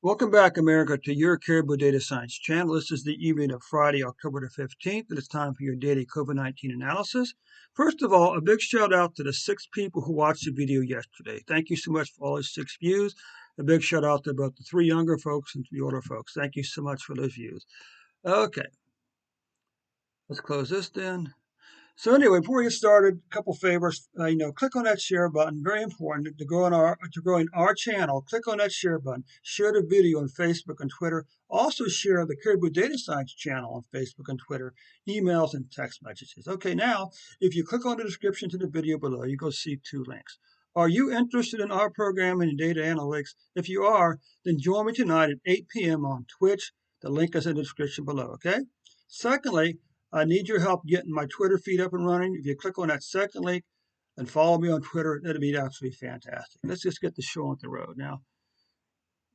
Welcome back, America, to your Caribou Data Science channel. This is the evening of Friday, October the 15th, and it's time for your daily COVID-19 analysis. First of all, a big shout out to the 6 people who watched the video yesterday. Thank you so much for all those 6 views. A big shout out to both the 3 younger folks and 3 older folks. Thank you so much for those views. Okay, let's close this then. So anyway, before we get started, a couple favors. Click on that share button. Very important to grow in our channel. Click on that share button. Share the video on Facebook and Twitter. Also share the Caribou Data Science channel on Facebook and Twitter. Emails and text messages. Okay, now if you click on the description to the video below, you go see 2 links. Are you interested in our program and data analytics? If you are, then join me tonight at 8 p.m. on Twitch. The link is in the description below. Okay. Secondly, I need your help getting my Twitter feed up and running. If you click on that second link and follow me on Twitter, that'd be absolutely fantastic. Let's just get the show on the road now.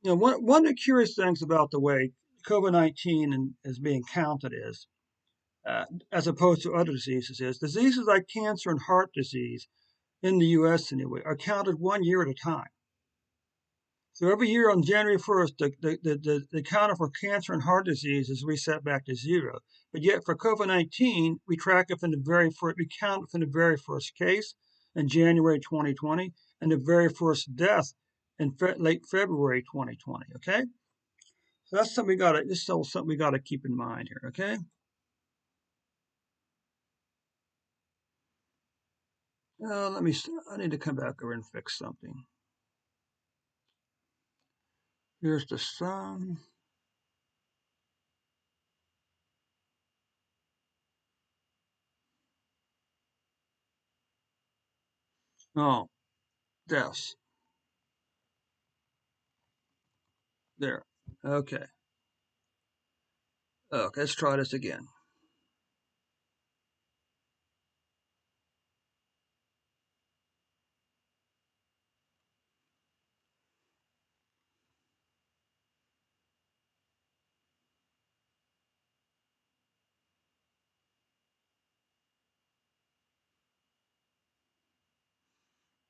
One of the curious things about the way COVID-19 is being counted is, as opposed to other diseases, is diseases like cancer and heart disease in the U.S. anyway are counted 1 year at a time. So every year on January 1st, the counter for cancer and heart disease is reset back to 0. But yet for COVID-19, we track it from we count it from the very first case in January 2020 and the very first death in late February 2020. Okay, so that's something this is something we gotta keep in mind here. Okay. I need to come back over and fix something. Here's the sun. Oh, deaths. There. Okay. Okay, let's try this again.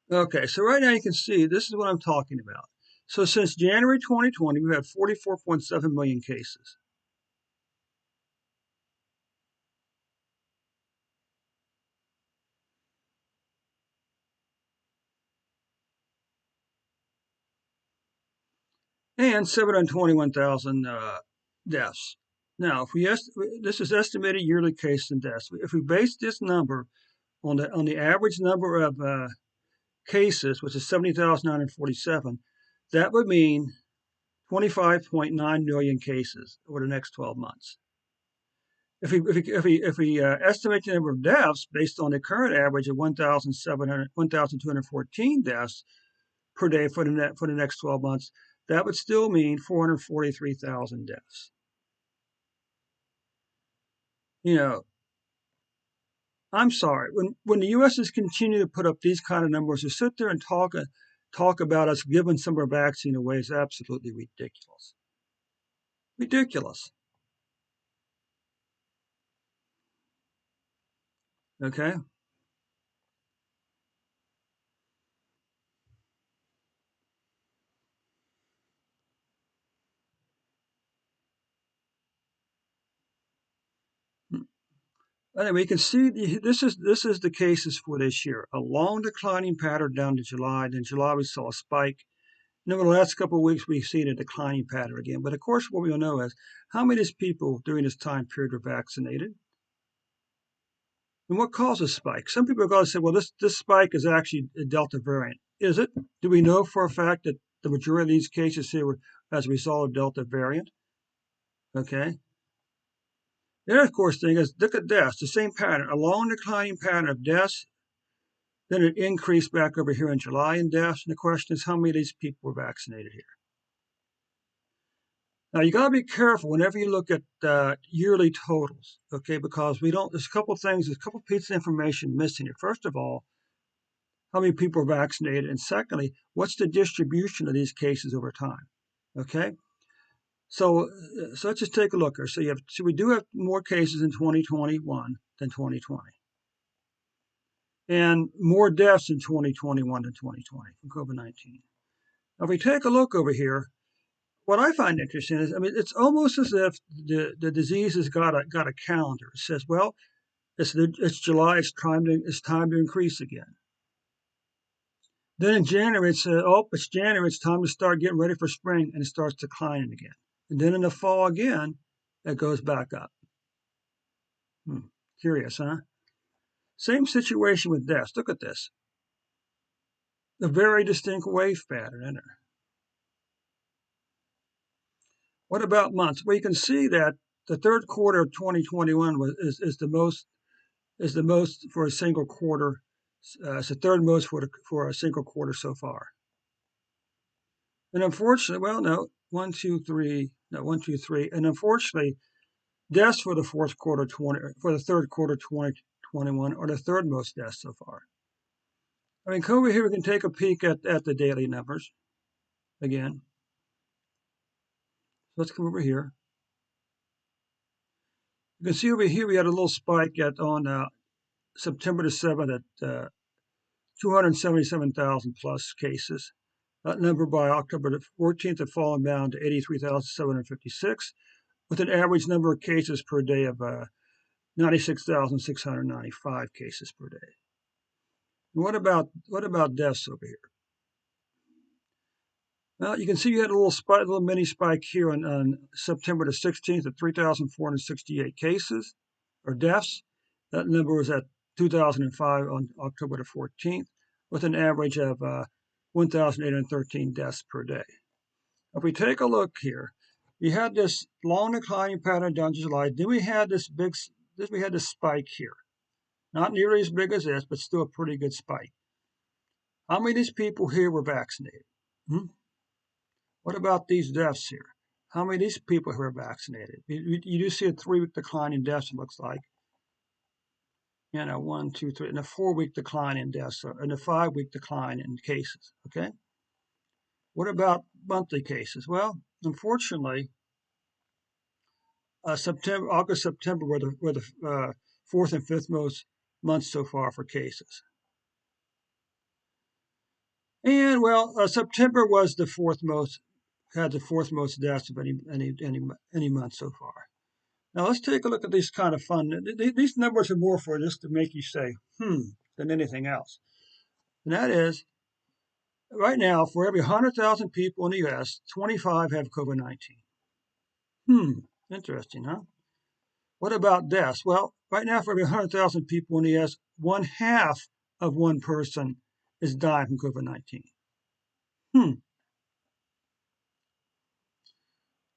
Okay, so right now you can see this is what I'm talking about. So since January 2020, we've had 44.7 million cases. And 721,000 deaths. Now, this is estimated yearly cases and deaths. If we base this number on the average number of cases, which is 70,947, that would mean 25.9 million cases over the next 12 months. If we estimate the number of deaths based on the current average of 1,214 deaths per day for the next 12 months, that would still mean 443,000 deaths. I'm sorry. When the U.S. is continuing to put up these kind of numbers, to sit there and talk about us giving some of our vaccine away is absolutely ridiculous. Ridiculous. Okay. Anyway, you can see this is the cases for this year. A long declining pattern down to July. Then July we saw a spike. And over the last couple of weeks we've seen a declining pattern again. But of course, what we don't know is how many of these people during this time period were vaccinated, and what causes spike. Some people are going to say, well, this spike is actually a Delta variant. Is it? Do we know for a fact that the majority of these cases here were as a result of Delta variant? Okay. The other, of course, thing is look at deaths, the same pattern, a long declining pattern of deaths. Then it increased back over here in July in deaths. And the question is, how many of these people were vaccinated here? Now, you got to be careful whenever you look at yearly totals, okay, because there's a couple of things, there's a couple of pieces of information missing here. First of all, how many people are vaccinated? And secondly, what's the distribution of these cases over time? Okay, so let's just take a look here. So we do have more cases in 2021 than 2020, and more deaths in 2021 than 2020 from COVID-19. Now, if we take a look over here, what I find interesting is, I mean, it's almost as if the disease has got a calendar. It says, well, it's July, it's time to increase again. Then in January, it says, oh, it's January, it's time to start getting ready for spring, and it starts declining again. And then in the fall again, it goes back up. Curious, huh? Same situation with deaths. Look at this. A very distinct wave pattern, isn't it? What about months? Well, you can see that the third quarter of 2021 is the most for a single quarter. It's the third most for a single quarter so far. And unfortunately, well, no, 1, 2, 3, and unfortunately, deaths for the third quarter 2021 are the third most deaths so far. I mean, over here we can take a peek at the daily numbers again. Let's come over here. You can see over here we had a little spike on September the 7th at 277,000 plus cases. That number by October the 14th had fallen down to 83,756, with an average number of cases per day of 96,695 cases per day. And what about deaths over here? Well, you can see you had a little mini spike here on September the 16th at 3,468 cases or deaths. That number was at 2005 on October the 14th, with an average of 1,813 deaths per day. If we take a look here, we had this long declining pattern down to July. Then we had this spike here. Not nearly as big as this, but still a pretty good spike. How many of these people here were vaccinated? What about these deaths here? How many of these people who are vaccinated? You do see a 3-week decline in deaths, it looks like. 1, 2, 3, and a 4-week decline in deaths, and a 5-week decline in cases, okay? What about monthly cases? Well, unfortunately, August, September were the fourth and fifth most months so far for cases. And well, September was had the fourth most deaths of any month so far. Now let's take a look at these kind of fun. These numbers are more for just to make you say, than anything else. And that is, right now, for every 100,000 people in the U.S., 25 have COVID-19. Interesting, huh? What about deaths? Well, right now, for every 100,000 people in the U.S., 1/2 of one person is dying from COVID-19.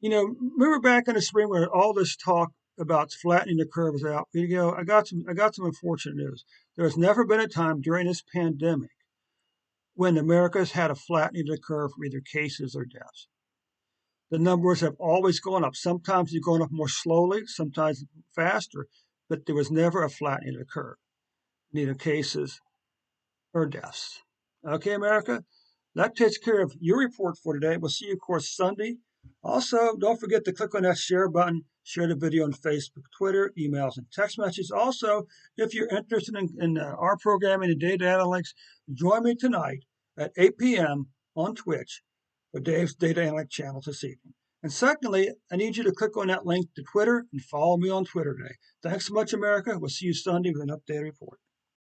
Remember back in the spring when all this talk about flattening the curve was out? I got some unfortunate news. There has never been a time during this pandemic when America's had a flattening of the curve for either cases or deaths. The numbers have always gone up. Sometimes they've gone up more slowly, sometimes faster, but there was never a flattening of the curve, neither cases or deaths. Okay, America? That takes care of your report for today. We'll see you, of course, Sunday. Also, don't forget to click on that share button, share the video on Facebook, Twitter, emails, and text messages. Also, if you're interested in our programming and data analytics, join me tonight at 8 p.m. on Twitch for Dave's Data Analytics channel this evening. And secondly, I need you to click on that link to Twitter and follow me on Twitter today. Thanks so much, America. We'll see you Sunday with an updated report.